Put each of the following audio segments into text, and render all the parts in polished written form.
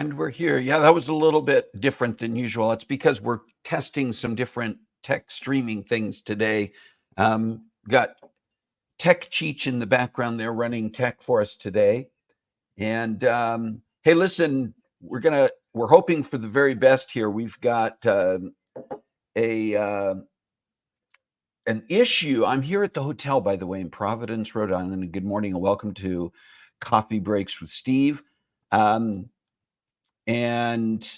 And we're here. Yeah, that was a little bit different than usual. It's because we're testing some different tech streaming things today. Got Tech Cheech in the background there running tech for us today. And hey, listen, we're hoping for the very best here. We've got an issue. I'm here at the hotel, by the way, in Providence, Rhode Island. And good morning and welcome to Coffee Breaks with Steve. And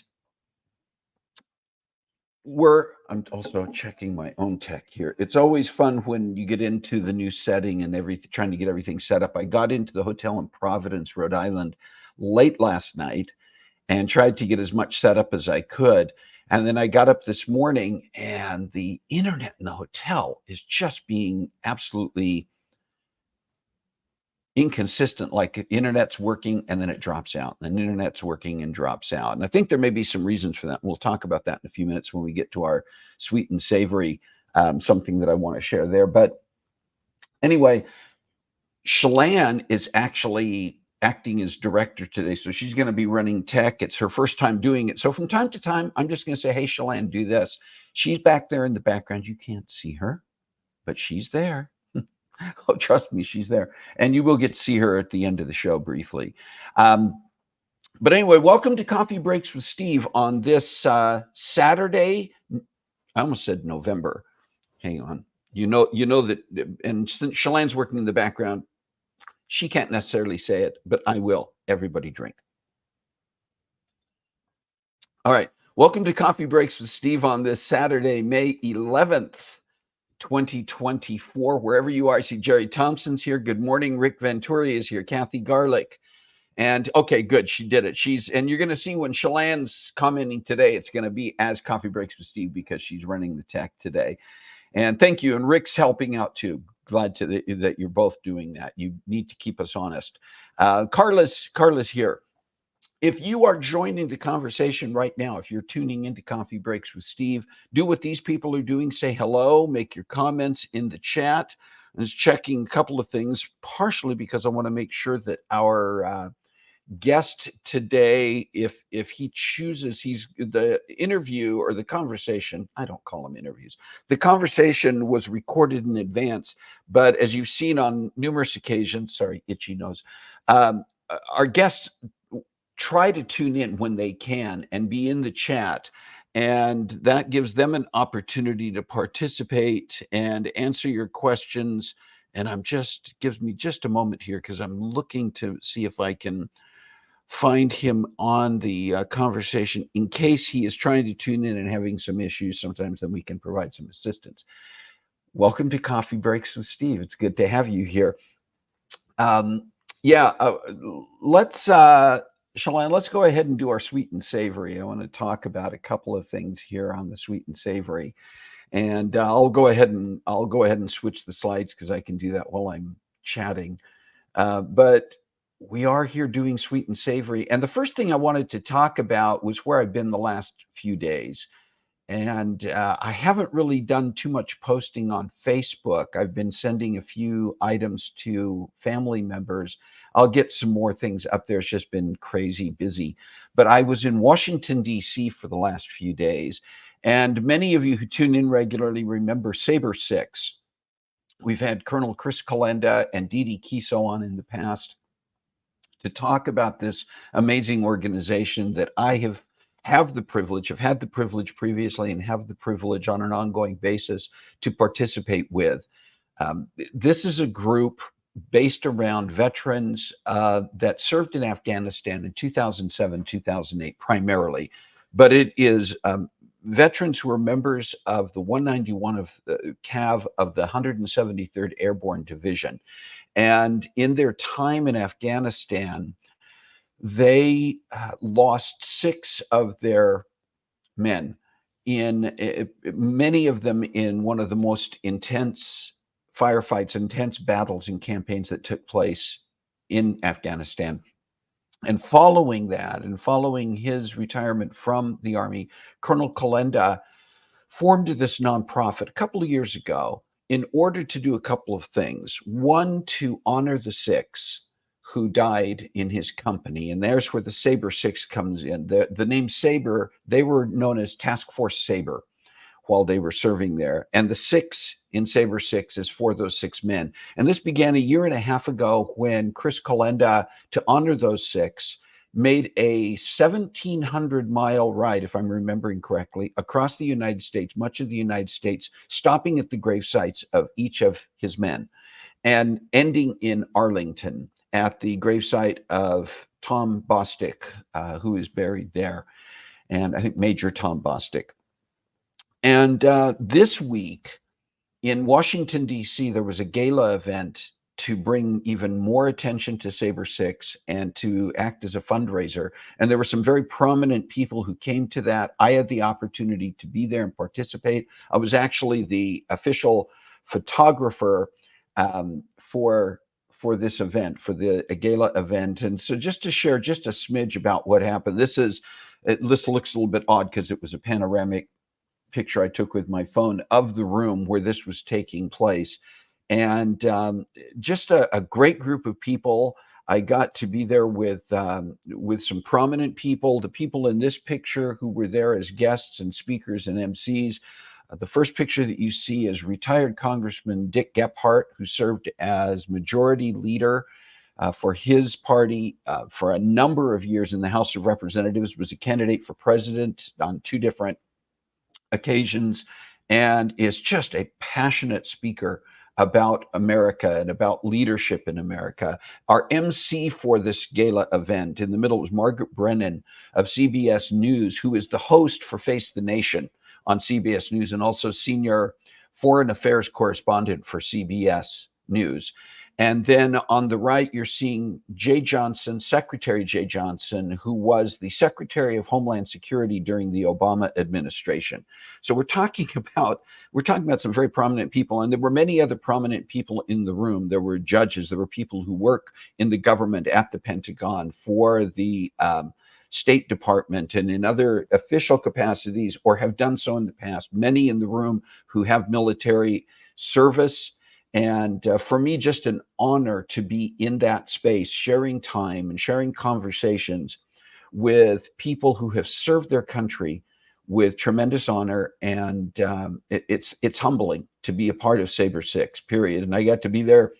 I'm also checking my own tech here. It's always fun when you get into the new setting and trying to get everything set up. I got into the hotel in Providence, Rhode Island late last night and tried to get as much set up as I could. And then I got up this morning and the internet in the hotel is just being absolutely inconsistent. Like internet's working and then it drops out, and then internet's working and drops out. And I think there may be some reasons for that. We'll talk about that in a few minutes when we get to our sweet and savory, something that I want to share there. But anyway, Shalane is actually acting as director today. So she's going to be running tech. It's her first time doing it. So from time to time, I'm just going to say, hey, Shalane, do this. She's back there in the background. You can't see her, but she's there. Oh, trust me, she's there. And you will get to see her at the end of the show briefly. But anyway, welcome to Coffee Breaks with Steve on this Saturday. I almost said November. Hang on. You know that, and since Shalane's working in the background, she can't necessarily say it, but I will. Everybody drink. All right. Welcome to Coffee Breaks with Steve on this Saturday, May 11th. 2024, wherever you are. I see Jerry Thompson's here. Good morning. Rick Venturi is here. Kathy Garlick. And okay, good. She did it. And you're going to see when Shalane's commenting today, it's going to be as Coffee Breaks with Steve because she's running the tech today. And thank you. And Rick's helping out too. Glad that you're both doing that. You need to keep us honest. Carla's here. If you are joining the conversation right now, if you're tuning into Coffee Breaks with Steve, do what these people are doing. Say hello, make your comments in the chat. I was checking a couple of things, partially because I want to make sure that our guest today, if he chooses, he's the interview or the conversation, I don't call them interviews, the conversation was recorded in advance, but as you've seen on numerous occasions, sorry, itchy nose, our guests try to tune in when they can and be in the chat, and that gives them an opportunity to participate and answer your questions. And gives me just a moment here because I'm looking to see if I can find him on the conversation in case he is trying to tune in and having some issues. Sometimes then we can provide some assistance. Welcome to Coffee Breaks with Steve. It's good to have you here. Yeah, let's Shalane, let's go ahead and do our sweet and savory. I want to talk about a couple of things here on the sweet and savory, and I'll go ahead and switch the slides because I can do that while I'm chatting. But we are here doing sweet and savory, and the first thing I wanted to talk about was where I've been the last few days. And I haven't really done too much posting on Facebook. I've been sending a few items to family members. I'll get some more things up there. It's just been crazy busy. But I was in Washington, D.C. for the last few days. And many of you who tune in regularly remember Saber 6. We've had Colonel Chris Kalenda and Dee Dee Kiso on in the past to talk about this amazing organization that I have had the privilege previously and have the privilege on an ongoing basis to participate with. This is a group based around veterans that served in Afghanistan in 2007, 2008 primarily, but it is veterans who are members of the 191 of the CAV of the 173rd Airborne Division. And in their time in Afghanistan, they lost 6 of their men many of them in one of the most intense firefights, intense battles and campaigns that took place in Afghanistan. And following that, and following his retirement from the Army, Colonel Kalenda formed this nonprofit a couple of years ago in order to do a couple of things. One, to honor the 6 who died in his company. And there's where the Saber 6 comes in. The name Saber, they were known as Task Force Saber while they were serving there. And the 6 in Saber 6 is for those 6 men. And this began a year and a half ago when Chris Kalenda, to honor those 6, made a 1,700-mile ride, if I'm remembering correctly, across the United States, much of the United States, stopping at the grave sites of each of his men and ending in Arlington at the gravesite of Tom Bostic, who is buried there, and I think Major Tom Bostic. And this week in Washington, D.C., there was a gala event to bring even more attention to Saber 6 and to act as a fundraiser. And there were some very prominent people who came to that. I had the opportunity to be there and participate. I was actually the official photographer for this event, for the gala event. And so just to share just a smidge about what happened, this looks a little bit odd because it was a panoramic picture I took with my phone of the room where this was taking place. And just a great group of people. I got to be there with some prominent people, the people in this picture who were there as guests and speakers and MCs. The first picture that you see is retired Congressman Dick Gephardt, who served as majority leader for his party for a number of years in the House of Representatives, was a candidate for president on 2 different occasions, and is just a passionate speaker about America and about leadership in America. Our MC for this gala event in the middle was Margaret Brennan of CBS News, who is the host for Face the Nation on CBS News and also senior foreign affairs correspondent for CBS News. And then on the right, you're seeing Jay Johnson, Secretary Jay Johnson, who was the Secretary of Homeland Security during the Obama administration. So we're talking about some very prominent people, and there were many other prominent people in the room. There were judges, there were people who work in the government at the Pentagon for the State Department and in other official capacities, or have done so in the past. Many in the room who have military service. And for me, just an honor to be in that space, sharing time and sharing conversations with people who have served their country with tremendous honor. And it's humbling to be a part of Saber 6, period. And I got to be there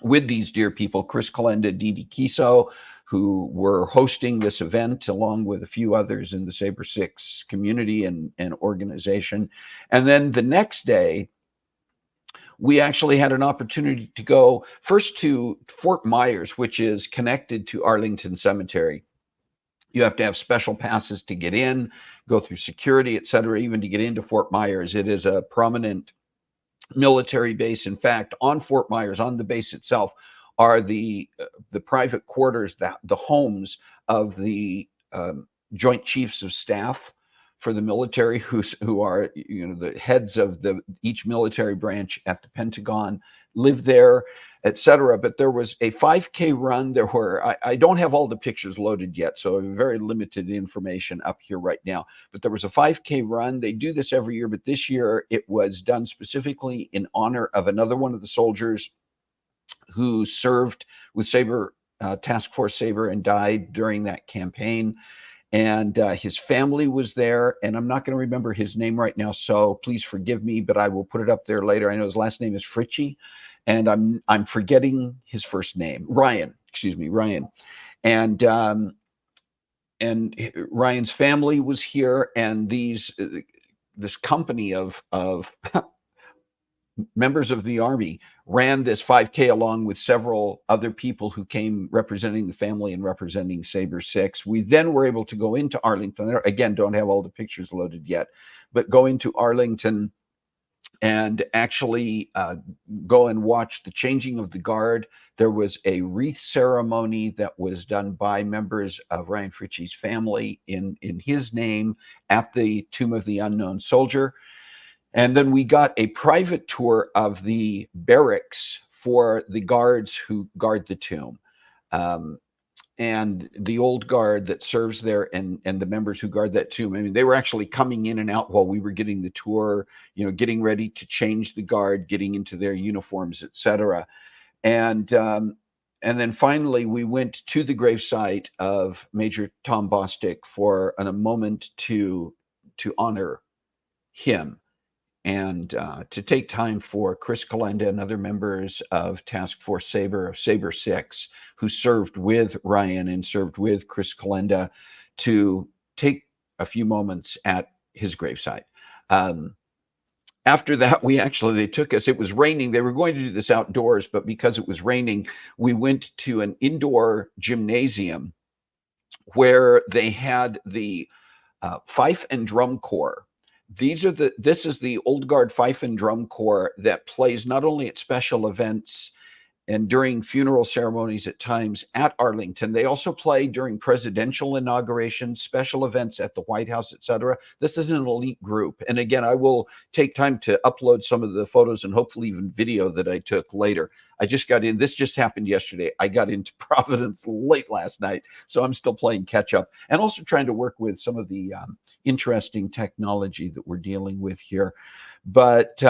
with these dear people, Chris Calenda, Didi Kiso, who were hosting this event along with a few others in the Saber 6 community and organization. And then the next day, we actually had an opportunity to go first to Fort Myers, which is connected to Arlington Cemetery. You have to have special passes to get in, go through security, et cetera, even to get into Fort Myers. It is a prominent military base. In fact, on Fort Myers, on the base itself, are the private quarters, the homes of the Joint Chiefs of Staff for the military, who are the heads of each military branch at the Pentagon, live there, etc. But there was a 5K run. There were I don't have all the pictures loaded yet, so very limited information up here right now. But there was a 5K run. They do this every year, but this year it was done specifically in honor of another one of the soldiers who served with Saber, Task Force Saber, and died during that campaign. And his family was there, and I'm not going to remember his name right now, so please forgive me, but I will put it up there later. I know his last name is Fritchie, and I'm forgetting his first name. Ryan, excuse me, Ryan. And Ryan's family was here, and this company of members of the Army ran this 5K along with several other people who came representing the family and representing Saber 6. We then were able to go into Arlington. Again, don't have all the pictures loaded yet, but go into Arlington and actually go and watch the changing of the guard. There was a wreath ceremony that was done by members of Ryan Fritchie's family in his name at the Tomb of the Unknown Soldier. And then we got a private tour of the barracks for the guards who guard the tomb. And the old guard that serves there and the members who guard that tomb. I mean, they were actually coming in and out while we were getting the tour, getting ready to change the guard, getting into their uniforms, etc. And then finally, we went to the gravesite of Major Tom Bostic for a moment to honor him. And to take time for Chris Calenda and other members of Task Force Saber, of Saber 6, who served with Ryan and served with Chris Calenda, to take a few moments at his gravesite. After that, they took us, it was raining. They were going to do this outdoors, but because it was raining, we went to an indoor gymnasium where they had the fife and drum corps. This is the Old Guard Fife and Drum Corps that plays not only at special events and during funeral ceremonies at times at Arlington. They also play during presidential inaugurations, special events at the White House, etc. This is an elite group. And again, I will take time to upload some of the photos and hopefully even video that I took later. I just got in. This just happened yesterday. I got into Providence late last night, so I'm still playing catch up and also trying to work with some of the interesting technology that we're dealing with here. But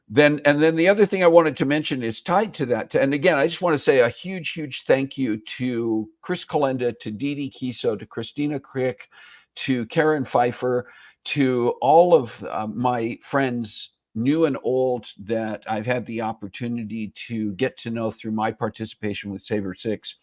then the other thing I wanted to mention is tied to that. And again, I just want to say a huge, huge thank you to Chris Calenda, to Didi Kiso, to Christina Crick, to Karen Pfeiffer, to all of my friends, new and old, that I've had the opportunity to get to know through my participation with Saber 6.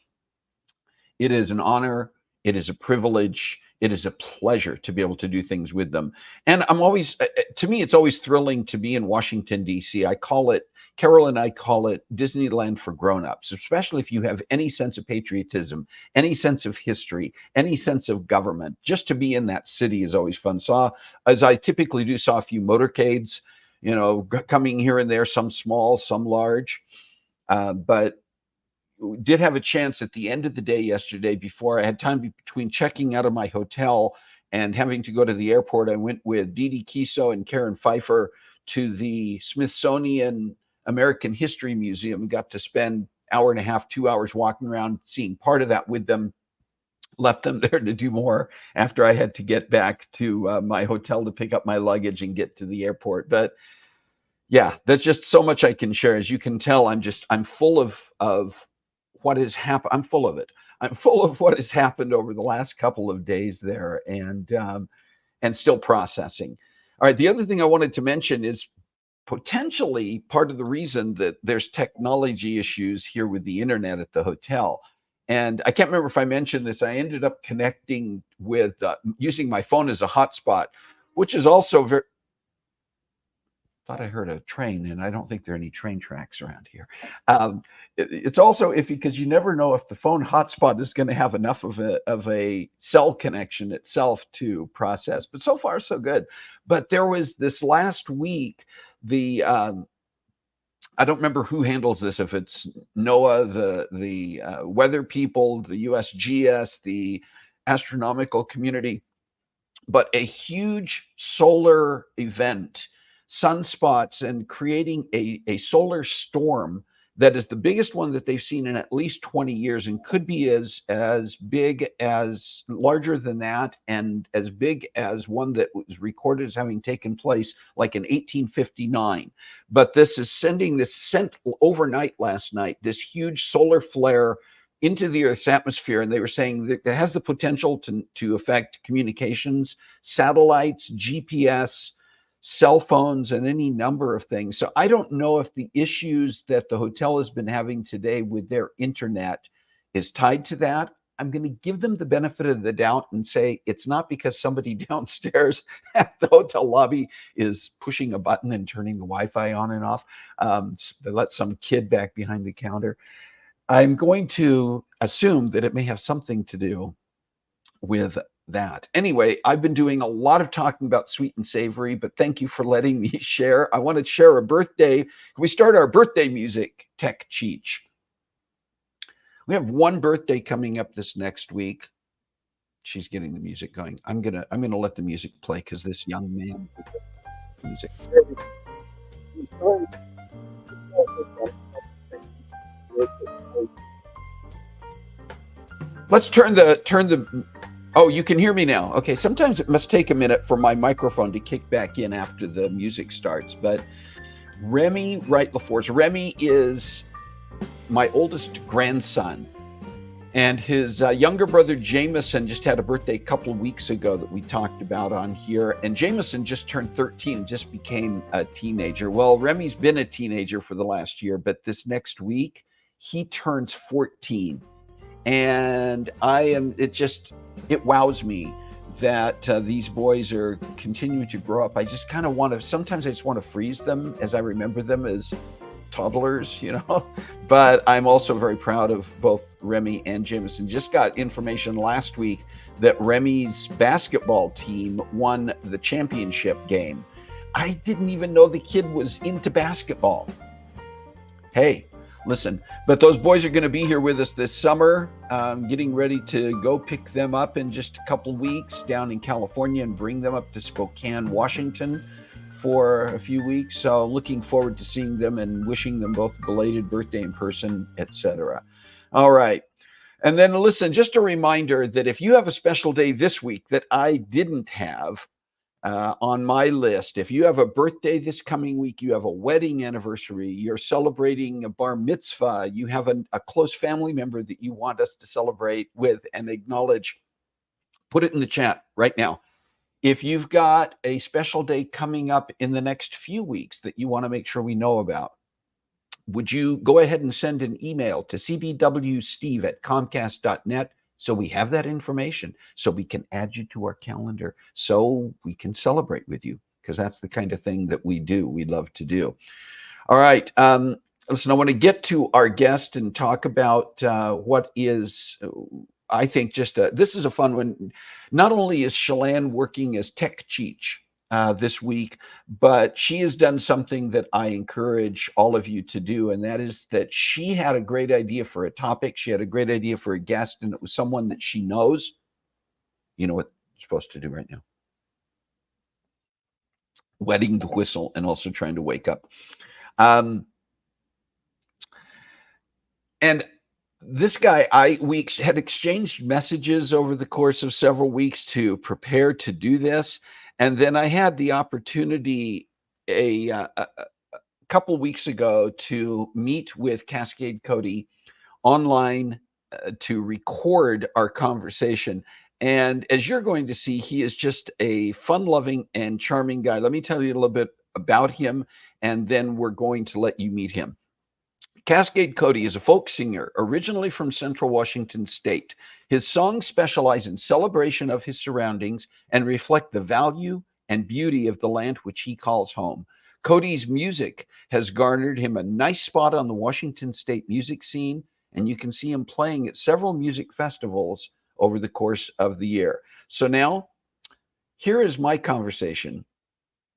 It is an honor. It is a privilege. It is a pleasure to be able to do things with them. And I'm always, to me, it's always thrilling to be in Washington, D.C. Carol and I call it Disneyland for grown-ups, especially if you have any sense of patriotism, any sense of history, any sense of government. Just to be in that city is always fun. As I typically do, saw a few motorcades, coming here and there, some small, some large. But did have a chance at the end of the day yesterday, before I had time between checking out of my hotel and having to go to the airport. I went with Dee Dee Kiso and Karen Pfeiffer to the Smithsonian American History Museum. We got to spend hour and a half, 2 hours walking around, seeing part of that with them. Left them there to do more after I had to get back to my hotel to pick up my luggage and get to the airport. But yeah, that's just so much I can share. As you can tell, I'm full of what has happened. I'm full of it. I'm full of what has happened over the last couple of days there, and still processing. All right, the other thing I wanted to mention is potentially part of the reason that there's technology issues here with the internet at the hotel. And I can't remember if I mentioned this. I ended up connecting with using my phone as a hotspot, which is also very. Thought I heard a train, and I don't think there are any train tracks around here. It's also iffy because you never know if the phone hotspot is going to have enough of a cell connection itself to process. But so far, so good. But there was this last week, the I don't remember who handles this, if it's NOAA, the weather people, the USGS, the astronomical community, but a huge solar event, sunspots, and creating a solar storm that is the biggest one that they've seen in at least 20 years, and could be as big as larger than that, and as big as one that was recorded as having taken place like in 1859. But this is sent overnight last night, this huge solar flare into the Earth's atmosphere, and they were saying that it has the potential to affect communications, satellites, GPS, cell phones, and any number of things. So I don't know if the issues that the hotel has been having today with their internet is tied to that. I'm going to give them the benefit of the doubt and say it's not because somebody downstairs at the hotel lobby is pushing a button and turning the Wi-Fi on and off. They let some kid back behind the counter. I'm going to assume that it may have something to do with that. Anyway, I've been doing a lot of talking about sweet and savory, but thank you for letting me share. I want to share a birthday. Can we start our birthday music, Tech Cheech? We have one birthday coming up this next week. She's getting the music going. I'm gonna let the music play because this young man music. Let's turn the. Oh, you can hear me now. Okay, sometimes it must take a minute for my microphone to kick back in after the music starts. But Remy Wright LaForce. Remy is my oldest grandson, and his younger brother Jameson just had a birthday a couple of weeks ago that we talked about on here. And Jameson just turned 13, just became a teenager. Well, Remy's been a teenager for the last year, but this next week he turns 14. And it wows me that these boys are continuing to grow up. I just kind of sometimes I just want to freeze them as I remember them as toddlers, but I'm also very proud of both Remy and Jameson. Just got information last week that Remy's basketball team won the championship game. I didn't even know the kid was into basketball. Hey, listen, but those boys are going to be here with us this summer. Getting ready to go pick them up in just a couple weeks down in California and bring them up to Spokane, Washington for a few weeks. So looking forward to seeing them and wishing them both a belated birthday in person, etc. All right. And then listen, just a reminder that if you have a special day this week that I didn't have on my list, if you have a birthday this coming week, you have a wedding anniversary, you're celebrating a bar mitzvah, you have a close family member that you want us to celebrate with and acknowledge, put it in the chat right now. If you've got a special day coming up in the next few weeks that you want to make sure we know about, would you go ahead and send an email to cbwsteve@comcast.net so we have that information, so we can add you to our calendar, so we can celebrate with you, because that's the kind of thing that we do. We love to do. All right. Listen, I want to get to our guest and talk about what is, I think, this is a fun one. Not only is Chelan working as Tech Cheech this week, but she has done something that I encourage all of you to do, and that is that she had a great idea for a topic. She had a great idea for a guest, and it was someone that she knows. You know what you're supposed to do right now? Wetting the whistle and also trying to wake up. Um, and this guy, we had exchanged messages over the course of several weeks to prepare to do this, and then I had the opportunity a couple weeks ago to meet with Cascade Cody online to record our conversation. And as you're going to see, he is just a fun-loving and charming guy. Let me tell you a little bit about him, and then we're going to let you meet him. Cascade Cody is a folk singer originally from Central Washington State. His songs specialize in celebration of his surroundings and reflect the value and beauty of the land which he calls home. Cody's music has garnered him a nice spot on the Washington State music scene, and you can see him playing at several music festivals over the course of the year. So now, here is my conversation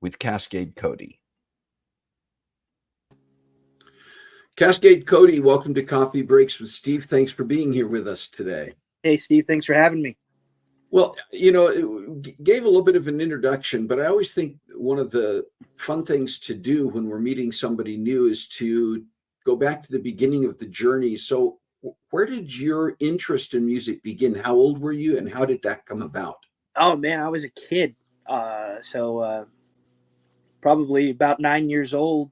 with Cascade Cody. Cascade Cody, welcome to Coffee Breaks with Steve. Thanks for being here with us today. Hey, Steve, thanks for having me. Well, you know, it gave a little bit of an introduction, but I always think one of the fun things to do when we're meeting somebody new is to go back to the beginning of the journey. So where did your interest in music begin? How old were you, and how did that come about? Oh, man, I was a kid. Probably about 9 years old.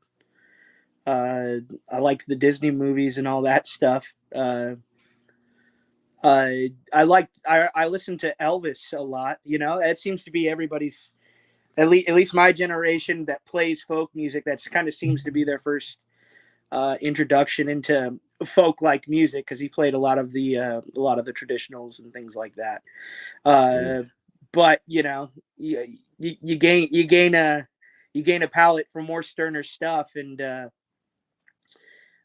I liked the Disney movies and all that stuff. I listened to Elvis a lot. You know, that seems to be everybody's, at least my generation that plays folk music. That's kind of seems to be their first introduction into folk like music, because he played a lot of the traditionals and things like that. But you know, you gain a palate for more sterner stuff, and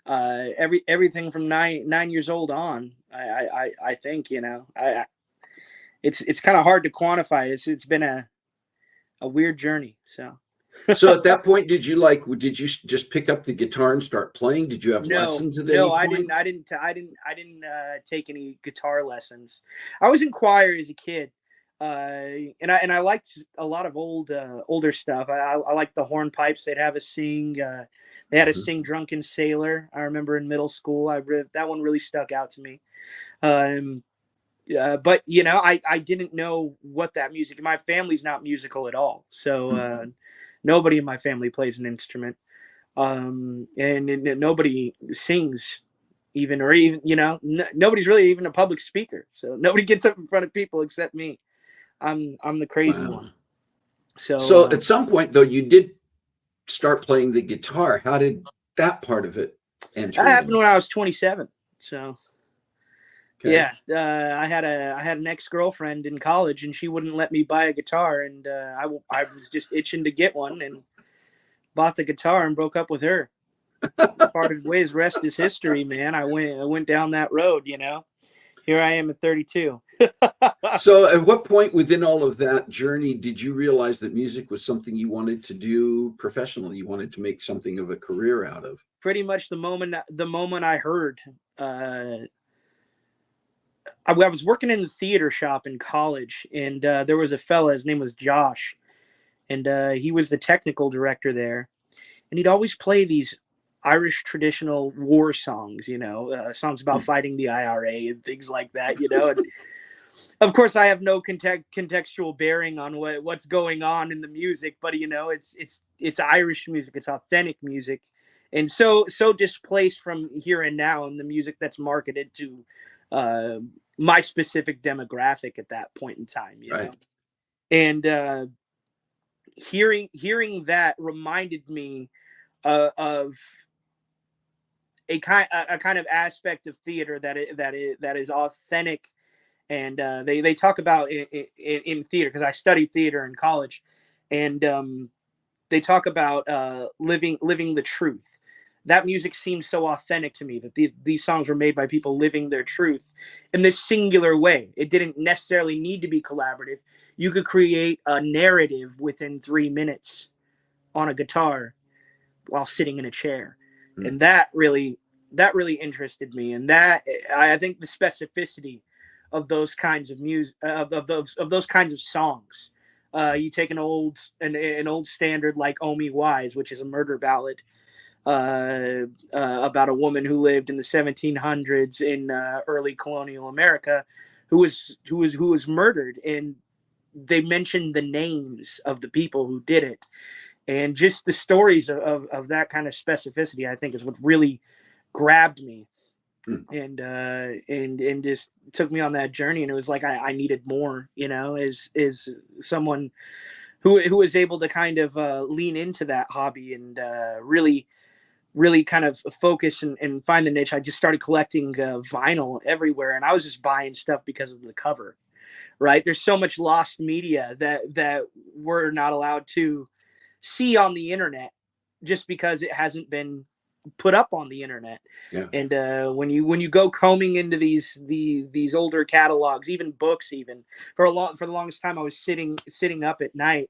everything from nine years old on. I think, you know, it's kind of hard to quantify. It's been a weird journey. So at that point, did you just pick up the guitar and start playing? Did you have lessons at any point? No, I didn't take any guitar lessons. I was in choir as a kid. And I liked a lot of older stuff. I liked the hornpipes. They'd have us sing. They had us sing "Drunken Sailor." I remember in middle school. That one really stuck out to me. But you know, I didn't know what that music. My family's not musical at all, so nobody in my family plays an instrument, and nobody sings. Even you know, nobody's really even a public speaker. So nobody gets up in front of people except me. I'm the crazy one. So at some point, though, you did start playing the guitar. How did that part of it enter? That happened when I was 27. So yeah, I had an ex-girlfriend in college, and she wouldn't let me buy a guitar, and I was just itching to get one, and bought the guitar and broke up with her. Parted ways. Rest is history, man. I went down that road, you know. Here I am at 32. So at what point within all of that journey did you realize that music was something you wanted to do professionally? You wanted to make something of a career out of? Pretty much the moment I heard. I was working in the theater shop in college, and there was a fella. His name was Josh, and he was the technical director there. And he'd always play these Irish traditional war songs, you know, songs about fighting the IRA and things like that, you know. And of course, I have no contextual bearing on what's going on in the music, but you know, it's Irish music, it's authentic music, and so displaced from here and now, and the music that's marketed to my specific demographic at that point in time, you know. And hearing that reminded me of a kind of aspect of theater that is authentic. And they talk about in theater, because I studied theater in college, and they talk about living the truth. that music seemed so authentic to me, that these songs were made by people living their truth in this singular way. It didn't necessarily need to be collaborative. You could create a narrative within 3 minutes on a guitar while sitting in a chair. Mm. And that really interested me. And that, I think the specificity of those kinds of music, of those kinds of songs. You take an old standard like "Oh Me Wise," which is a murder ballad about a woman who lived in the 1700s in early colonial America, who was murdered, and they mentioned the names of the people who did it, and just the stories of that kind of specificity, I think, is what really grabbed me. Mm. And just took me on that journey, and it was like I needed more, as someone who was able to kind of lean into that hobby and really kind of focus and find the niche. I just started collecting vinyl everywhere, and I was just buying stuff because of the cover. Right? There's so much lost media that we're not allowed to see on the internet just because it hasn't been put up on the internet. Yeah. And when you go combing into these older catalogs, even books, even for the longest time, I was sitting up at night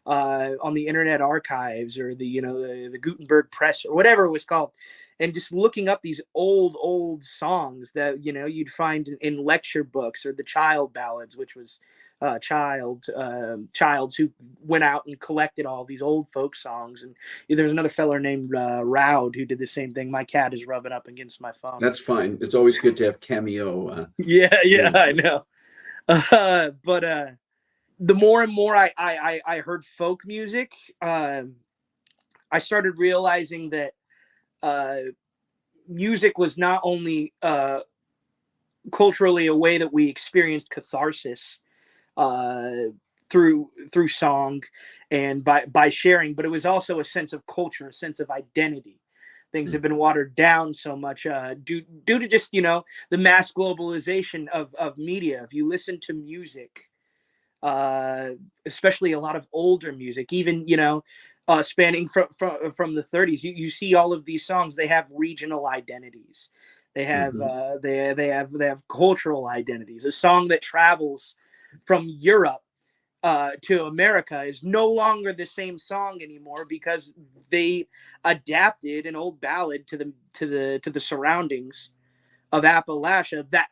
on the Internet Archives or the Gutenberg Press or whatever it was called, and just looking up these old songs that you'd find in lecture books, or the child ballads, which was childs who went out and collected all these old folk songs. And there's another feller named Roud who did the same thing. My cat is rubbing up against my phone. That's fine. It's always good to have cameo. Yeah, I know. But the more and more I heard folk music, I started realizing that music was not only culturally a way that we experienced catharsis uh, through song and by sharing, but it was also a sense of culture, a sense of identity. Things have been watered down so much due to just the mass globalization of media. If you listen to music, especially a lot of older music, even spanning from the 30s, you see all of these songs. They have regional identities. They have they have cultural identities. A song that travels from Europe to America is no longer the same song anymore because they adapted an old ballad to the surroundings of Appalachia that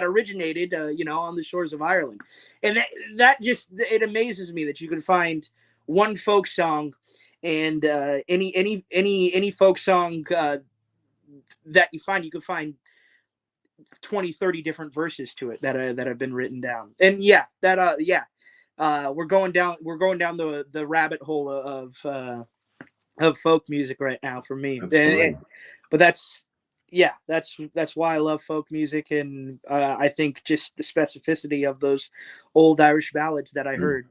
originated on the shores of Ireland. And that just, it amazes me that you can find one folk song, and any folk song that you can find 20, 30 different verses to it that have been written down. And we're going down the rabbit hole of folk music right now for me. But that's why I love folk music, and I think just the specificity of those old Irish ballads that I heard,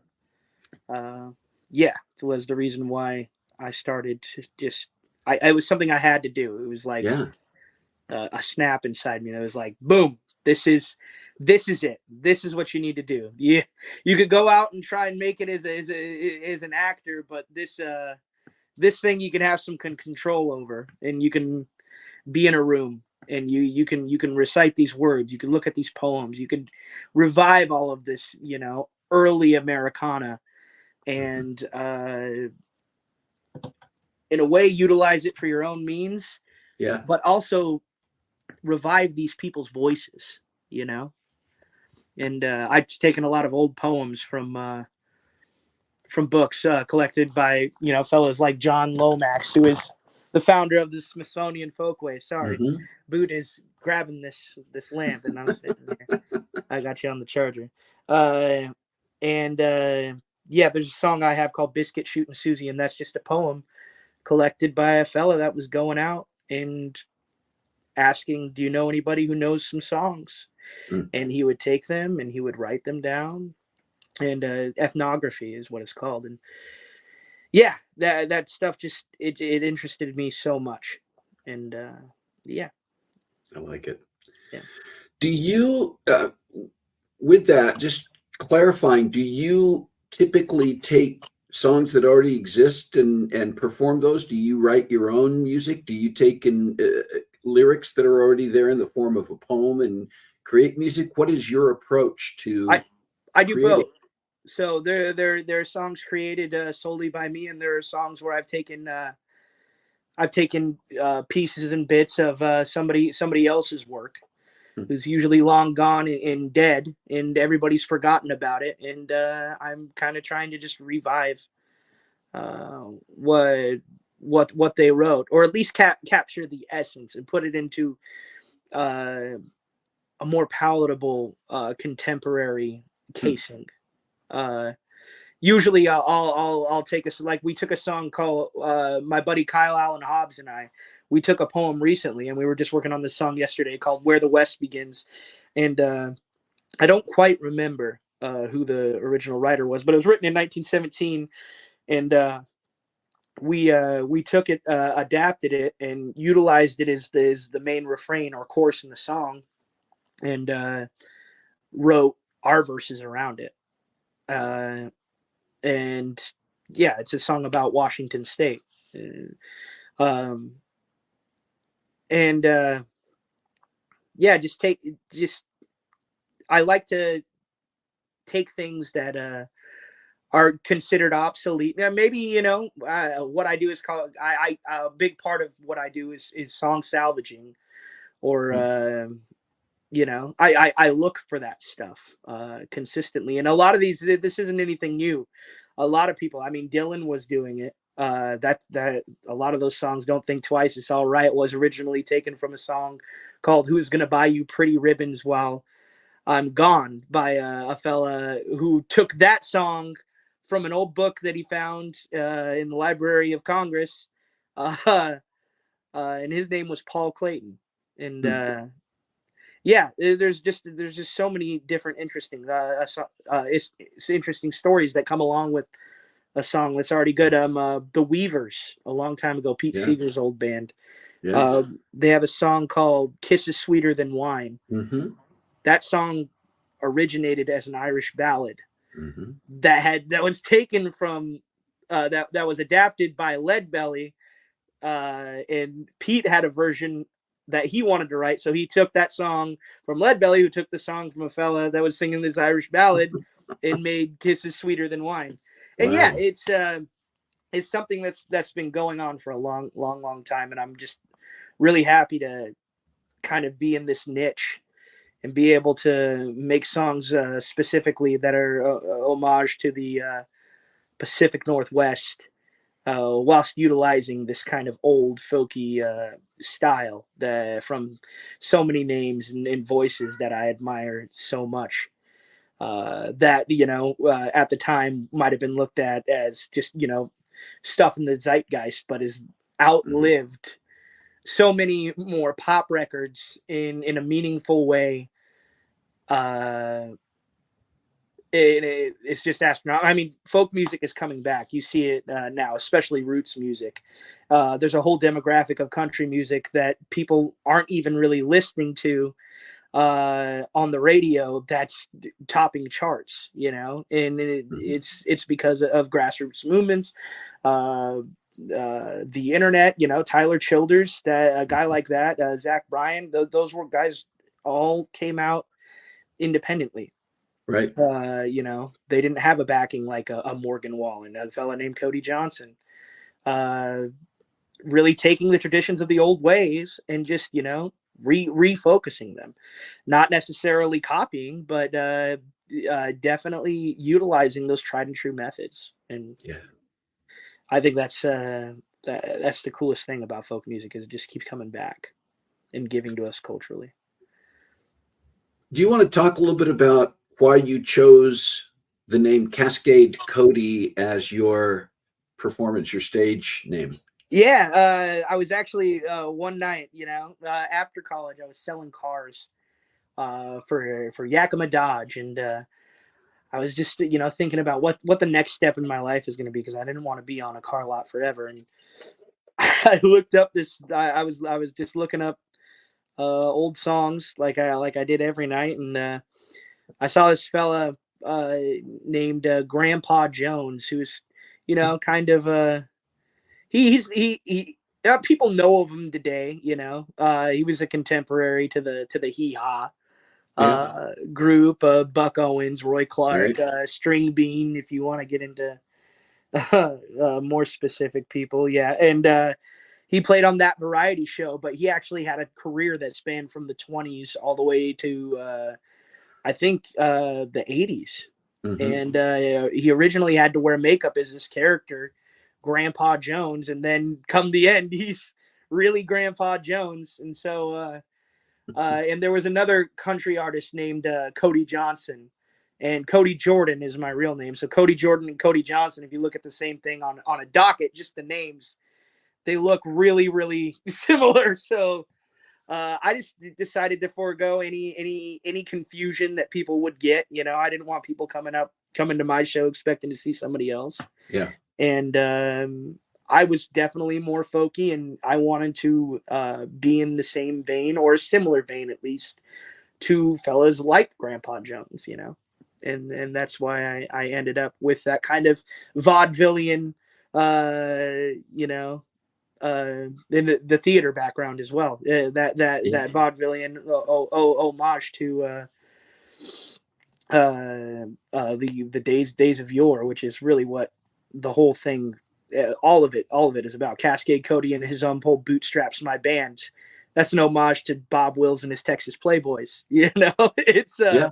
was the reason why I started to just. It was something I had to do. It was like a snap inside me. It was like, boom, this is it. This is what you need to do. You could go out and try and make it as an actor, but this thing you can have some control over, and you can be in a room, and you can recite these words. You can look at these poems. You can revive all of this, early Americana, and in a way utilize it for your own means. Yeah. But also revive these people's voices, And I've taken a lot of old poems from books collected by fellows like John Lomax, who is the founder of the Smithsonian Folkways. Sorry, Boot is grabbing this lamp, and I'm sitting here. I got you on the charger. There's a song I have called "Biscuit Shooting Susie," and that's just a poem collected by a fella that was going out and asking, "Do you know anybody who knows some songs?" And he would take them and he would write them down. And ethnography is what it's called. And that stuff just it interested me so much. And I like it. Yeah. Do you with that, just clarifying, do you typically take songs that already exist and perform those? Do you write your own music? Do you take in lyrics that are already there in the form of a poem and create music? What is your approach to I do creating? both. So there are songs created solely by me, and there are songs where I've taken pieces and bits of somebody else's work, Hmm. who's usually long gone and dead, and everybody's forgotten about it. And I'm kind of trying to just revive uh, what what they wrote, or at least capture the essence and put it into uh, a more palatable contemporary Hmm. casing. Uh, Usually I'll take like we took a song called my buddy Kyle Allen Hobbs and we took a poem recently, and we were just working on this song yesterday called Where the West Begins. And I don't quite remember who the original writer was, but it was written in 1917. And we took it, adapted it, and utilized it as the main refrain or chorus in the song, and wrote our verses around it. Uh, and yeah, it's a song about Washington State. Um, and yeah, just I like to take things that are considered obsolete. Now, maybe what I do is called a big part of what I do is song salvaging, or Hmm. I look for that stuff consistently. And a lot of this isn't anything new. A lot of people, I mean, Dylan was doing it. That a lot of those songs, Don't Think Twice, It's All Right, was originally taken from a song called Who's Gonna Buy You Pretty Ribbons While I'm Gone, by a fella who took that song from an old book that he found in the Library of Congress. And his name was Paul Clayton. And Hmm. yeah, there's just so many different interesting it's interesting stories that come along with a song that's already good. The Weavers, a long time ago, Pete Yeah. Seeger's old band. Yes. They have a song called "Kisses Sweeter Than Wine." Hmm. That song originated as an Irish ballad Hmm. that was taken from that was adapted by Leadbelly, and Pete had a version that he wanted to write, so he took that song from Leadbelly, who took the song from a fella that was singing this Irish ballad, and made "Kisses Sweeter Than Wine." And yeah, Wow. it's something that's been going on for a long time, and I'm just really happy to kind of be in this niche and be able to make songs specifically that are homage to the Pacific Northwest, whilst utilizing this kind of old folky style from so many names and voices that I admire so much. That at the time might have been looked at as just stuff in the zeitgeist, but has Hmm. outlived so many more pop records in a meaningful way. Uh, it's just astronomical. I mean, folk music is coming back. You see it now, especially roots music. There's a whole demographic of country music that people aren't even really listening to on the radio that's topping charts, and Hmm. it's because of grassroots movements, the internet, Tyler Childers, that a guy like that, Zach Bryan, those were guys all came out independently. Right. They didn't have a backing like a Morgan Wallen, a fella named Cody Johnson, uh, really taking the traditions of the old ways and just, refocusing them, not necessarily copying, but definitely utilizing those tried and true methods. And Yeah. I think that's the coolest thing about folk music, is it just keeps coming back and giving to us culturally. Do you want to talk a little bit about why you chose the name Cascade Cody as your performance, your stage name? Yeah, I was actually one night, after college, I was selling cars for Yakima Dodge, and I was just thinking about what the next step in my life is going to be, because I didn't want to be on a car lot forever. And I looked up this. I was just looking up old songs like I did every night, and I saw this fella uh, named Grandpa Jones, who's you know, kind of he people know of him today, you know. He was a contemporary to the Hee Haw Yeah. group, Buck Owens, Roy Clark, Right. String Bean, if you want to get into more specific people. Yeah. And he played on that variety show, but he actually had a career that spanned from the 20s all the way to, I think, the 80s. Hmm. And he originally had to wear makeup as this character, Grandpa Jones. And then come the end, he's really Grandpa Jones. And so, and there was another country artist named Cody Johnson, and Cody Jordan is my real name. So Cody Jordan and Cody Johnson, if you look at the same thing on a docket, just the names, they look really, really similar. So I just decided to forego any confusion that people would get. You know, I didn't want people coming to my show expecting to see somebody else. Yeah. And I was definitely more folky, and I wanted to be in the same vein, or a similar vein at least, to fellas like Grandpa Jones, you know. And that's why I ended up with that kind of vaudevillian, you know, in the theater background as well. Yeah. That vaudevillian homage to the days of yore, which is really what the whole thing, all of it is about. Cascade Cody and his whole bootstraps my band. That's an homage to Bob Wills and his Texas Playboys. You know, it's Yeah.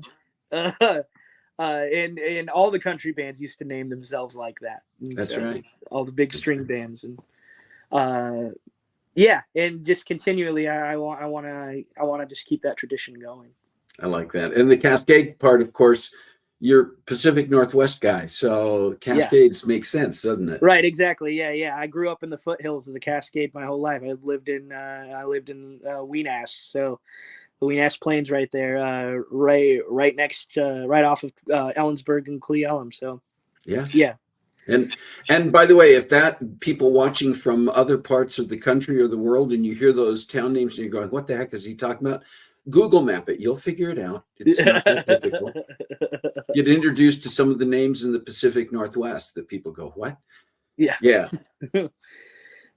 uh, and all the country bands used to name themselves like that. And That's so, right. all the big That's string right. bands, and yeah, and just continually, I want to just keep that tradition going. I like that. And the Cascade part, of course, you're Pacific Northwest guy, so Yeah. Cascades makes sense, doesn't it? Right, exactly. Yeah, yeah. I grew up in the foothills of the Cascade my whole life. I lived in Weenass, so the Weenass Plains right there, right next, right off of Ellensburg and Cle Elum. So Yeah. yeah, And by the way, if that people watching from other parts of the country or the world and you hear those town names and you're going, what the heck is he talking about? Google map it. You'll figure it out. It's not that difficult. Get introduced to some of the names in the Pacific Northwest that people go, what? yeah, Yeah. yeah.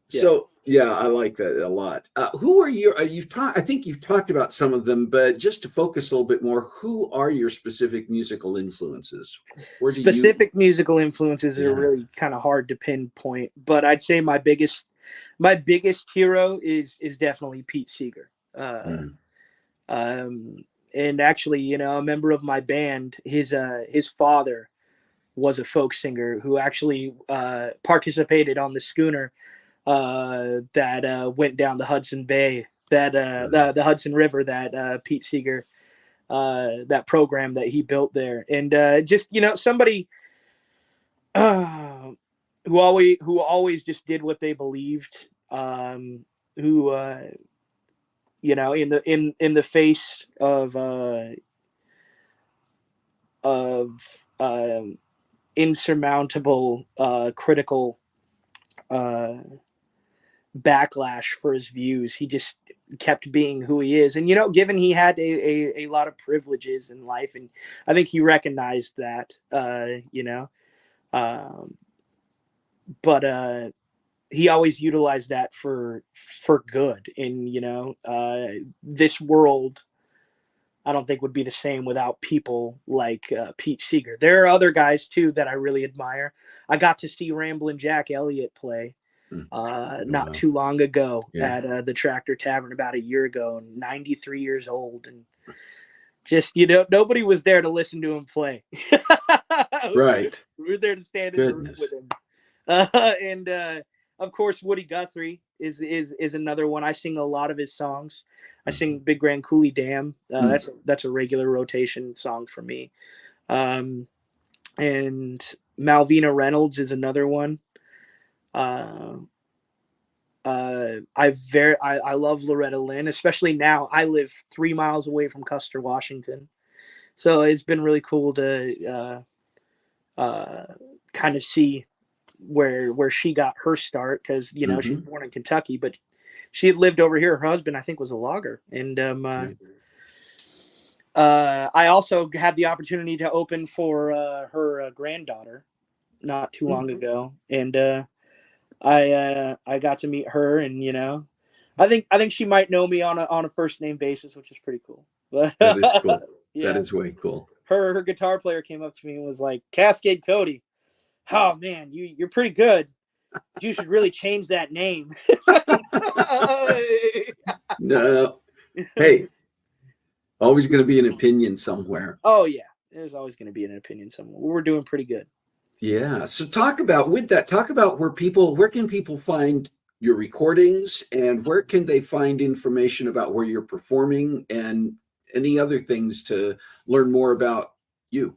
So yeah, I like that a lot. Who are your? You've talked. I think you've talked about some of them, but just to focus a little bit more, who are your specific musical influences? Where do you? Specific musical influences are Yeah. really kind of hard to pinpoint, but I'd say my biggest hero is definitely Pete Seeger. Mm. Um, and actually, you know, a member of my band, his father was a folk singer who actually participated on the schooner that went down the Hudson Bay, that the Hudson River, that Pete Seeger, that program that he built there. And just, you know, somebody uh, who always just did what they believed, who you know, in the face of um, insurmountable critical uh, backlash for his views. He just kept being who he is. And, you know, given he had a lot of privileges in life, and I think he recognized that, you know, um, but he always utilized that for good. And, you know, this world, I don't think would be the same without people like Pete Seeger. There are other guys too that I really admire. I got to see Ramblin' Jack Elliott play Mm. not Wow. too long ago Yeah. at the Tractor Tavern, about a year ago, 93 years old, and just, you know, nobody was there to listen to him play. Right. We were there to stand in the room with Goodness. him. And of course, Woody Guthrie is another one. I sing a lot of his songs. I sing Big Grand Coulee Dam. Mm. That's a regular rotation song for me. And Malvina Reynolds is another one. Uh, I love Loretta Lynn, especially now. I live 3 miles away from Custer, Washington, so it's been really cool to kind of see where she got her start, because, you know, she's Hmm. born in Kentucky, but she had lived over here. Her husband, I think, was a logger, and Right. I also had the opportunity to open for her granddaughter, not too long ago, and I got to meet her, and I think she might know me on a first name basis, which is pretty cool. But That is cool. That yeah, is way cool. her guitar player came up to me and was like, "Cascade Cody, oh man, you're pretty good. You should really change that name." No, hey, always going to be an opinion somewhere. Oh yeah, there's always going to be an opinion somewhere. We're doing pretty good. Yeah. So talk about where can people find your recordings, and where can they find information about where you're performing and any other things to learn more about you?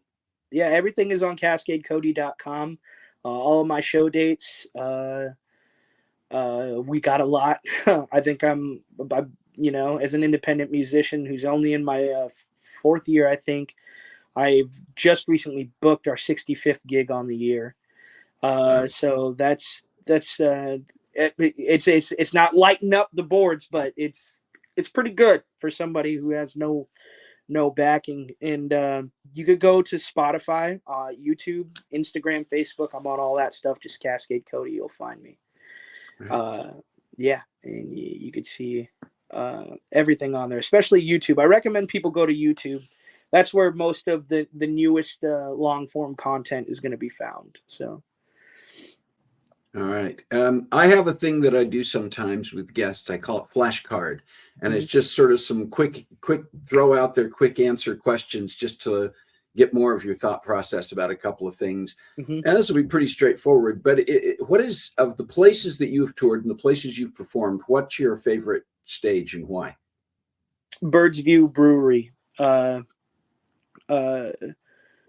Yeah, everything is on cascadecody.com. All of my show dates. We got a lot. I think as an independent musician who's only in my fourth year, I think I've just recently booked our 65th gig on the year. Nice. So it's not lighting up the boards, but it's pretty good for somebody who has no backing. And you could go to Spotify, YouTube, Instagram, Facebook. I'm on all that stuff. Just Cascade Cody, you'll find me. Right. Yeah, and you could see everything on there, especially YouTube. I recommend people go to YouTube. That's where most of the newest long form content is going to be found. So. All right. I have a thing that I do sometimes with guests. I call it flashcard, and it's just sort of some quick throw out there, quick answer questions, just to get more of your thought process about a couple of things. Mm-hmm. And this will be pretty straightforward. But what is, of the places that you've toured and the places you've performed, what's your favorite stage and why? Bird's View Brewery.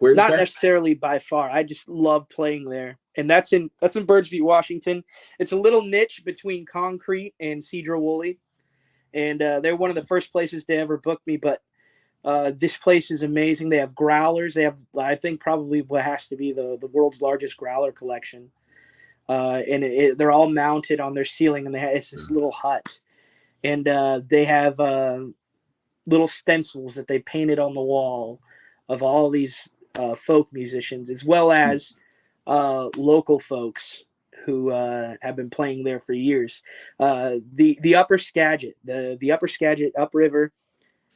Where's Not that? necessarily by far. I just love playing there, and that's in Birds View, Washington. It's a little niche between Concrete and Cedar Woolley, and they're one of the first places to ever book me. But this place is amazing. They have growlers. They have, I think, probably what has to be the world's largest growler collection, and they're all mounted on their ceiling, and it's this little hut, and they have little stencils that they painted on the wall of all these folk musicians, as well as local folks who have been playing there for years. The Upper Skagit, the Upper Skagit upriver,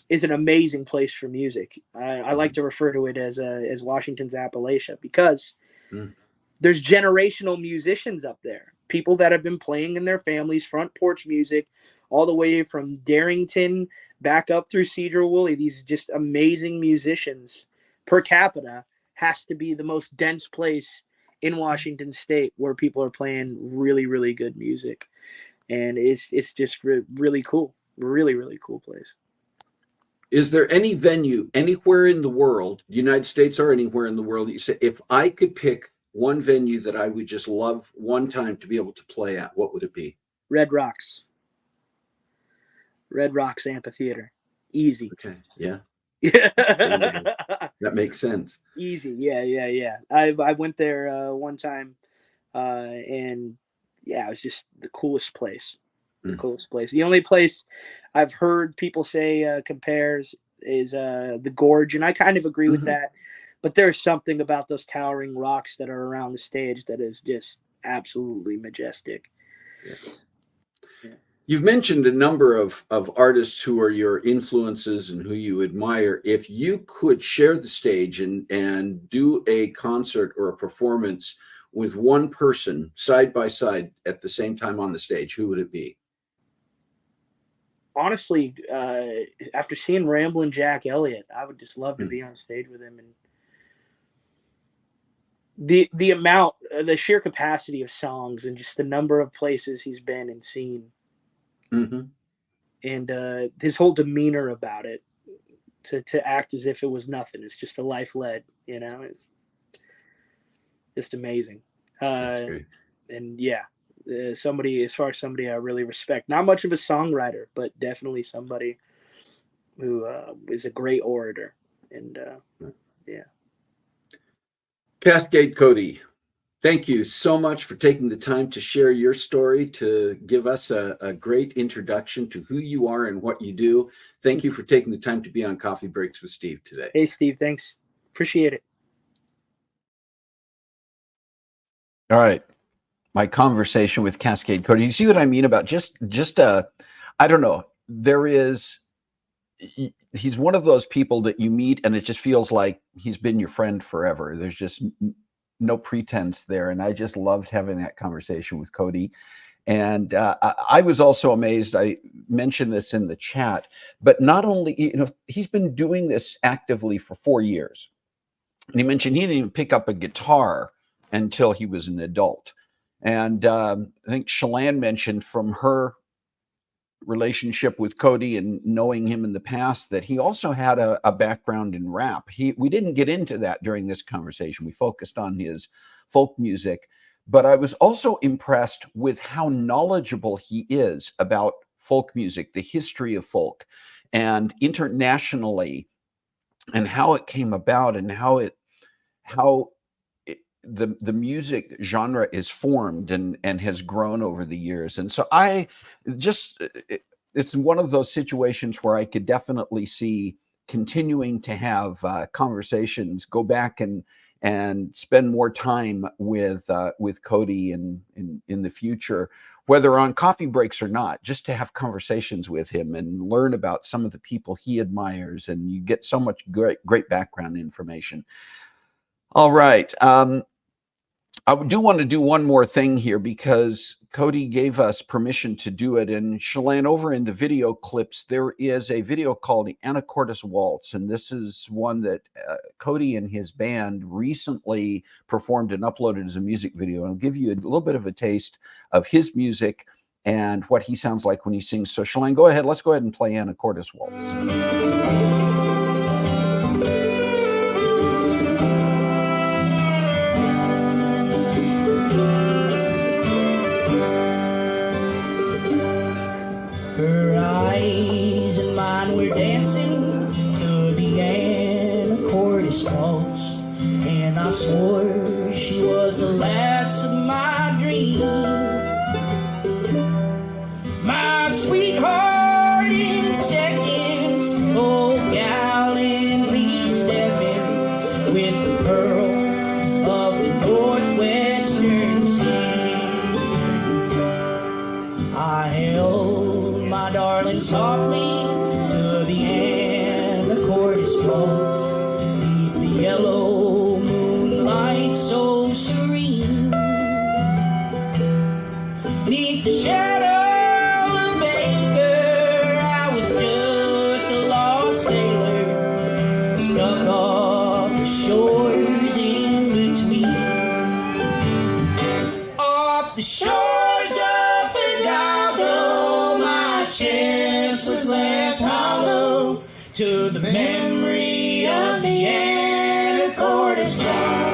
is an amazing place for music. I like to refer to it as Washington's Appalachia, because there's generational musicians up there, people that have been playing in their families, front porch music, all the way from Darrington back up through Cedar Woolley. These just amazing musicians. Per capita has to be the most dense place in Washington State where people are playing really, really good music, and it's just really cool, really, really cool place. Is there any venue anywhere in the world, United States or anywhere in the world, that you say, if I could pick one venue that I would just love one time to be able to play at, what would it be? Red Rocks Amphitheater. Easy. Okay. Yeah. Yeah. That makes sense. Easy. Yeah. I went there one time, and yeah, it was just the coolest place. The coolest place. The only place I've heard people say compares is the Gorge, and I kind of agree with that. But there's something about those towering rocks that are around the stage that is just absolutely majestic. Yeah. You've mentioned a number of artists who are your influences and who you admire. If you could share the stage and do a concert or a performance with one person side by side at the same time on the stage, who would it be? Honestly, after seeing Ramblin' Jack Elliott, I would just love to be on stage with him, and the amount, the sheer capacity of songs, and just the number of places he's been and seen, and his whole demeanor about it, to act as if it was nothing. It's just a life led, it's just amazing. That's great. And yeah, somebody I really respect. Not much of a songwriter, but definitely somebody who is a great orator. And yeah. Cascade Cody, thank you so much for taking the time to share your story, to give us a great introduction to who you are and what you do. Thank you for taking the time to be on Coffee Breaks with Steve today. Hey, Steve, thanks. Appreciate it. All right. My conversation with Cascade Cody. You see what I mean about just I don't know. There is he's one of those people that you meet and it just feels like he's been your friend forever. There's just no pretense there. And I just loved having that conversation with Cody. And I was also amazed. I mentioned this in the chat, but not only, he's been doing this actively for 4 years. And he mentioned he didn't even pick up a guitar until he was an adult. And I think Shalane mentioned from her relationship with Cody and knowing him in the past that he also had a background in rap. We didn't get into that during this conversation. We focused on his folk music, but I was also impressed with how knowledgeable he is about folk music, the history of folk, and internationally, and how it came about, and how the music genre is formed and has grown over the years. And so it's one of those situations where I could definitely see continuing to have conversations, go back and spend more time with Cody in the future, whether on coffee breaks or not, just to have conversations with him and learn about some of the people he admires, and you get so much great background information. All right. I do want to do one more thing here because Cody gave us permission to do it. And Shalane, over in the video clips, there is a video called the Anacortes Waltz. And this is one that Cody and his band recently performed and uploaded as a music video. And I'll give you a little bit of a taste of his music and what he sounds like when he sings. So Shalane, go ahead. Let's go ahead and play Anacortes Waltz. Her eyes and mine were dancing to the Anacortes Waltz, and I swore she was the last of my dreams. My sweetheart in seconds, oh gallantly stepping with the pearl of the northwestern sea. I held my darling softly to the Anacortes Waltz, beneath the yellow moonlight so serene, beneath the shadow of Baker. I was just a lost sailor, stuck off the shores in between, off the shores of Hidalgo. My chest was left hollow to the memory of the Anacortes Waltz.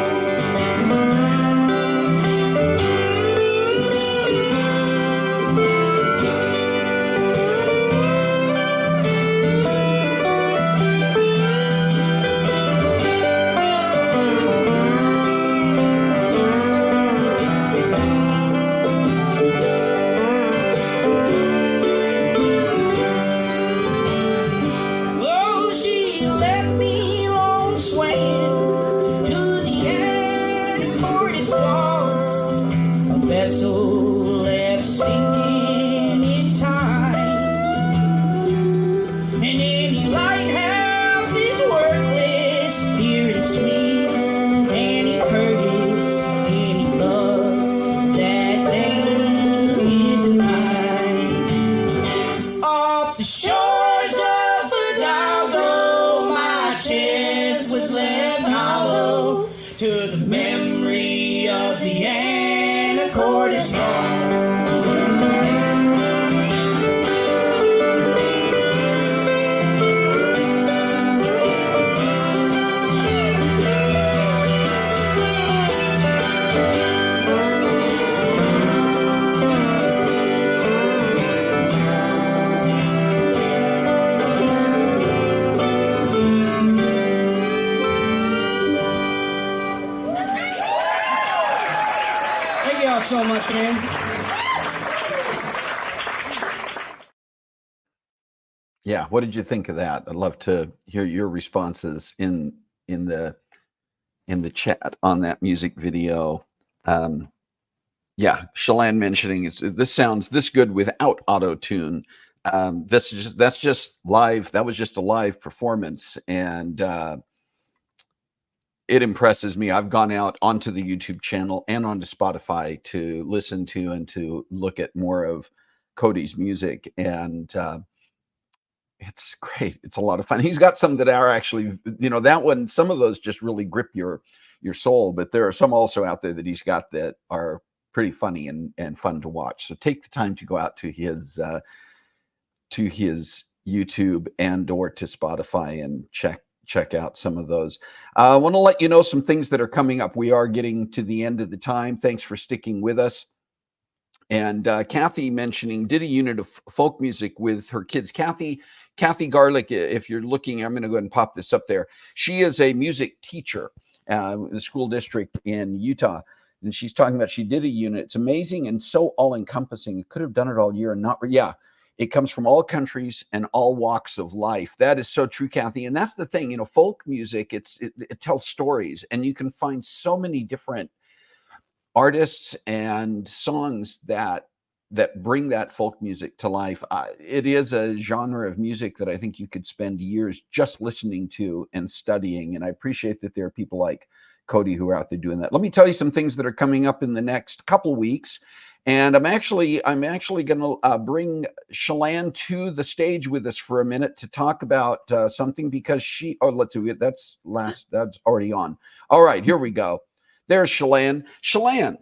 Oh, she left me alone swaying to the Anacortes Waltz, a vessel left sinking in time. And any lighthouse is worthless here in sweet Annie Curtis. Any love that name is mine. Off the shores of Hidalgo, my chest was left hollow to the memory of the Anacortes Waltz. Thank y'all so much, man. Yeah, what did you think of that? I'd love to hear your responses in the chat on that music video. Yeah, Shalane mentioning this sounds this good without auto tune. That's just live. That was just a live performance, and it impresses me. I've gone out onto the YouTube channel and onto Spotify to listen to and to look at more of Cody's music, and it's great. It's a lot of fun. He's got some that are actually, that one. Some of those just really grip your soul, but there are some also out there that he's got that are pretty funny and fun to watch. So take the time to go out to his YouTube or to Spotify and check out some of those. I want to let you know some things that are coming up. We are getting to the end of the time. Thanks for sticking with us. And Kathy mentioning did a unit of folk music with her kids. Kathy Garlick, if you're looking, I'm going to go ahead and pop this up there. She is a music teacher in the school district in Utah. And she's talking about she did a unit. It's amazing and so all-encompassing. You could have done it all year and not. Yeah, it comes from all countries and all walks of life. That is so true, Kathy. And that's the thing, folk music, it tells stories. And you can find so many different artists and songs that bring that folk music to life. It is a genre of music that I think you could spend years just listening to and studying. And I appreciate that there are people like Cody who are out there doing that. Let me tell you some things that are coming up in the next couple weeks. And I'm actually going to bring Shalane to the stage with us for a minute to talk about something because let's see, that's already on. All right, here we go. There's Shalane. Shalane.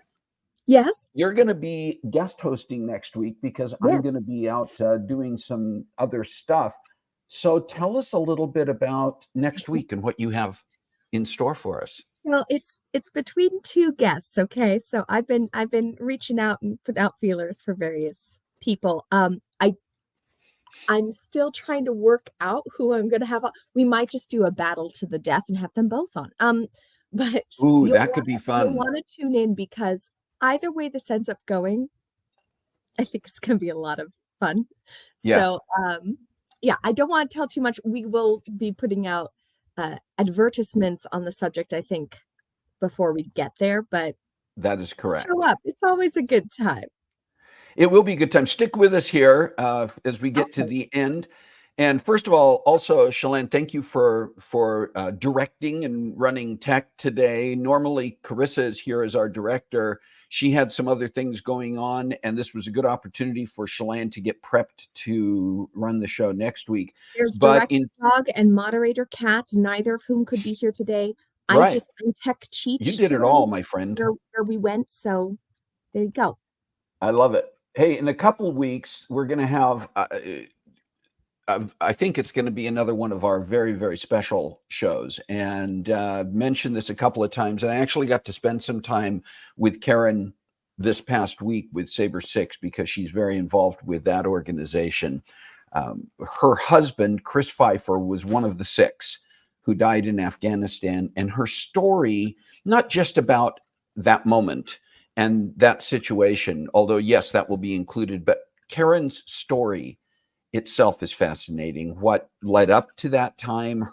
Yes. You're going to be guest hosting next week because I'm going to be out doing some other stuff. So tell us a little bit about next week and what you have in store for us. So it's between two guests, okay? So I've been reaching out and put out feelers for various people. I'm still trying to work out who I'm going to have. We might just do a battle to the death and have them both on. But that could be fun. You'll want to tune in because either way this ends up going, I think it's going to be a lot of fun. Yeah. So, I don't want to tell too much. We will be putting out advertisements on the subject, I think, before we get there. But that is correct. Show up. It's always a good time. It will be a good time. Stick with us here as we get to the end. And first of all, also, Shalane, thank you for directing and running tech today. Normally, Carissa is here as our director. She had some other things going on, and this was a good opportunity for Shalane to get prepped to run the show next week. There's director Dog and moderator Kat, neither of whom could be here today. I'm tech cheat. You did it all, my friend. Where we went, so there you go. I love it. Hey, in a couple of weeks, we're going to have... I think it's going to be another one of our very, very special shows. And mentioned this a couple of times. And I actually got to spend some time with Karen this past week with Saber 6 because she's very involved with that organization. Her husband, Chris Pfeiffer, was one of the 6 who died in Afghanistan. And her story, not just about that moment and that situation, although, yes, that will be included, but Karen's story itself is fascinating. What led up to that time,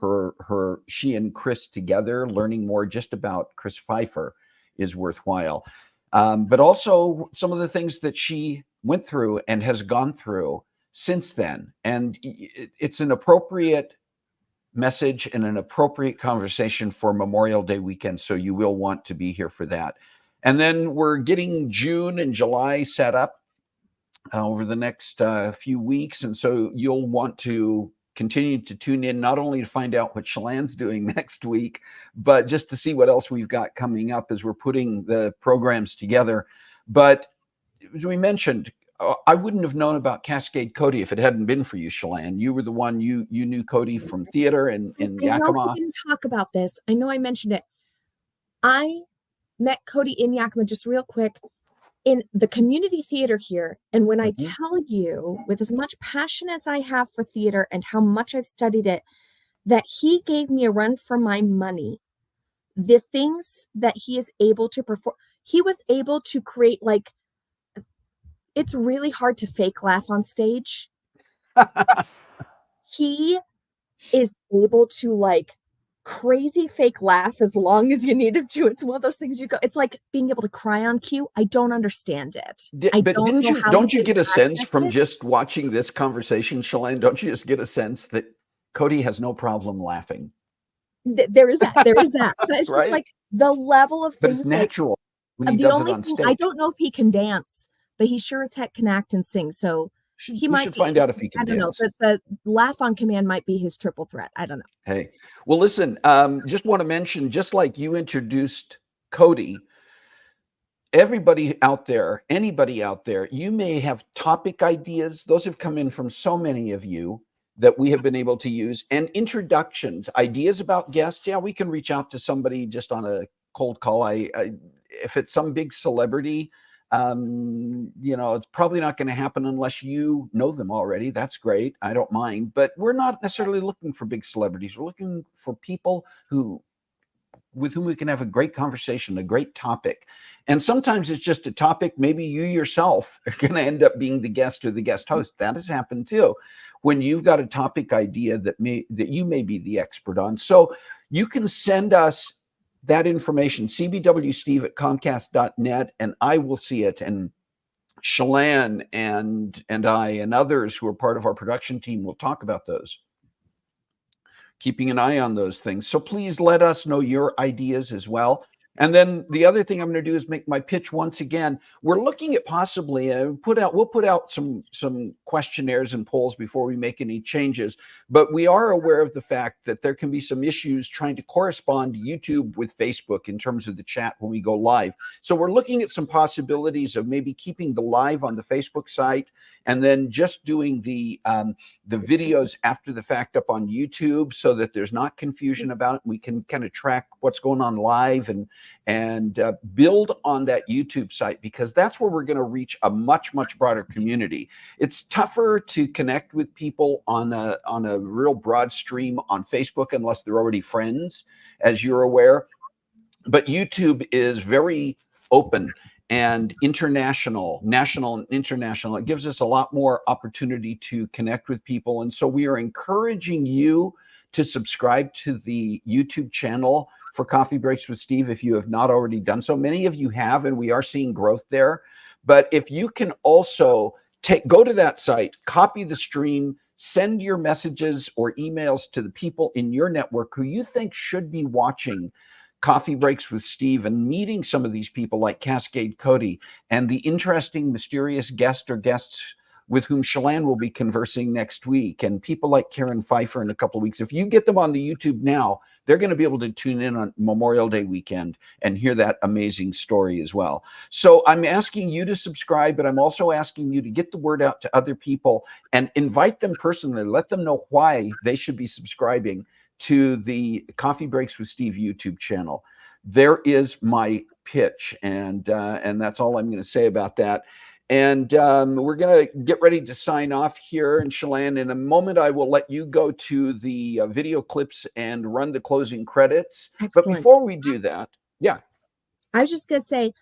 she and Chris together, learning more just about Chris Pfeiffer is worthwhile. But also some of the things that she went through and has gone through since then. And it's an appropriate message and an appropriate conversation for Memorial Day weekend. So you will want to be here for that. And then we're getting June and July set up over the next few weeks. And so you'll want to continue to tune in, not only to find out what Shalane's doing next week, but just to see what else we've got coming up as we're putting the programs together. But as we mentioned, I wouldn't have known about Cascade Cody if it hadn't been for you, Shalane. You were the one, you knew Cody from theater in Yakima. I didn't talk about this. I know I mentioned it. I met Cody in Yakima, just real quick, in the community theater here. And when I tell you, with as much passion as I have for theater and how much I've studied it, that he gave me a run for my money, the things that he is able to perform, he was able to create, like, it's really hard to fake laugh on stage. He is able to, like, crazy fake laugh as long as you need him to. It's one of those things it's like being able to cry on cue. I don't understand it. I But don't know how don't he's you gonna get a sense access from it. just watching this conversation, Shalane? Don't you just get a sense that Cody has no problem laughing? There is that. There is that. But it's just Right? like the level of But it's things like natural when he the does it only on thing I stage. don't know if he can dance, but he sure as heck can act and sing. So he We might should find be, out if he I can don't know, dance. the laugh on command might be his triple threat. I don't know. Hey, well, listen, just want to mention, just like you introduced Cody, everybody out there, anybody out there, you may have topic ideas. Those have come in from so many of you that we have been able to use, and introductions, ideas about guests. Yeah, we can reach out to somebody just on a cold call. If it's some big celebrity, it's probably not going to happen unless you know them already. That's great. I don't mind, but we're not necessarily looking for big celebrities. We're looking for people with whom we can have a great conversation, a great topic. And sometimes it's just a topic. Maybe you yourself are going to end up being the guest or the guest host. That has happened too, when you've got a topic idea that you may be the expert on. So you can send us that information, cbwsteve@comcast.net, and I will see it. And Shalane and I and others who are part of our production team will talk about those, keeping an eye on those things. So please let us know your ideas as well. And then the other thing I'm going to do is make my pitch once again. We're looking at possibly we'll put out some questionnaires and polls before we make any changes. But we are aware of the fact that there can be some issues trying to correspond YouTube with Facebook in terms of the chat when we go live. So we're looking at some possibilities of maybe keeping the live on the Facebook site and then just doing the videos after the fact up on YouTube, so that there's not confusion about it. We can kind of track what's going on live and build on that YouTube site, because that's where we're going to reach a much broader community. It's tougher to connect with people on a real broad stream on Facebook unless they're already friends, as you're aware. But YouTube is very open and international, national and international. It gives us a lot more opportunity to connect with people. And so we are encouraging you to subscribe to the YouTube channel for Coffee Breaks with Steve if you have not already done so. Many of you have, and we are seeing growth there. But if you can also go to that site, copy the stream, send your messages or emails to the people in your network who you think should be watching Coffee Breaks with Steve and meeting some of these people like Cascade Cody and the interesting, mysterious guest or guests with whom Shalane will be conversing next week, and people like Karen Pfeiffer in a couple of weeks. If you get them on the YouTube now, they're going to be able to tune in on Memorial Day weekend and hear that amazing story as well. So I'm asking you to subscribe, but I'm also asking you to get the word out to other people and invite them personally. Let them know why they should be subscribing to the Coffee Breaks with Steve YouTube channel. There is my pitch, and that's all I'm going to say about that. And we're going to get ready to sign off here. And Shalane, in a moment, I will let you go to the video clips and run the closing credits. Excellent. But before we do that, yeah. I was just going to say,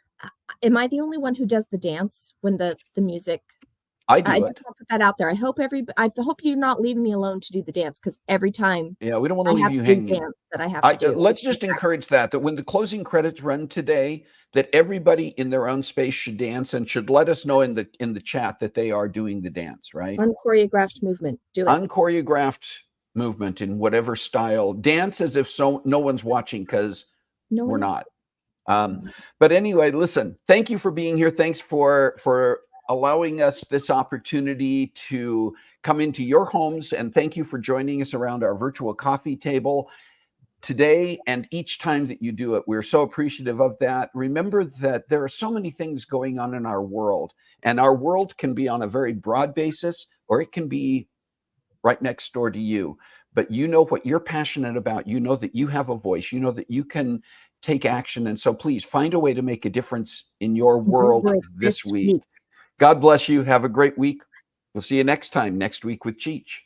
am I the only one who does the dance when the music? I do I it. just want to put that out there. I hope you're not leaving me alone to do the dance, because every time, yeah, we don't want to leave you a hanging. dance that I have to do. Let's just encourage that when the closing credits run today, that everybody in their own space should dance and should let us know in the chat that they are doing the dance, right? Unchoreographed movement. Do it. Unchoreographed movement in whatever style. Dance as if no one's watching, because we're not. But anyway, listen, thank you for being here. Thanks for allowing us this opportunity to come into your homes, and thank you for joining us around our virtual coffee table today and each time that you do it. We're so appreciative of that. Remember that there are so many things going on in our world, and our world can be on a very broad basis, or it can be right next door to you. But you know what you're passionate about. You know that you have a voice. You know that you can take action. And so please find a way to make a difference in your world this week. God bless you. Have a great week. We'll see you next time, next week with Cheech.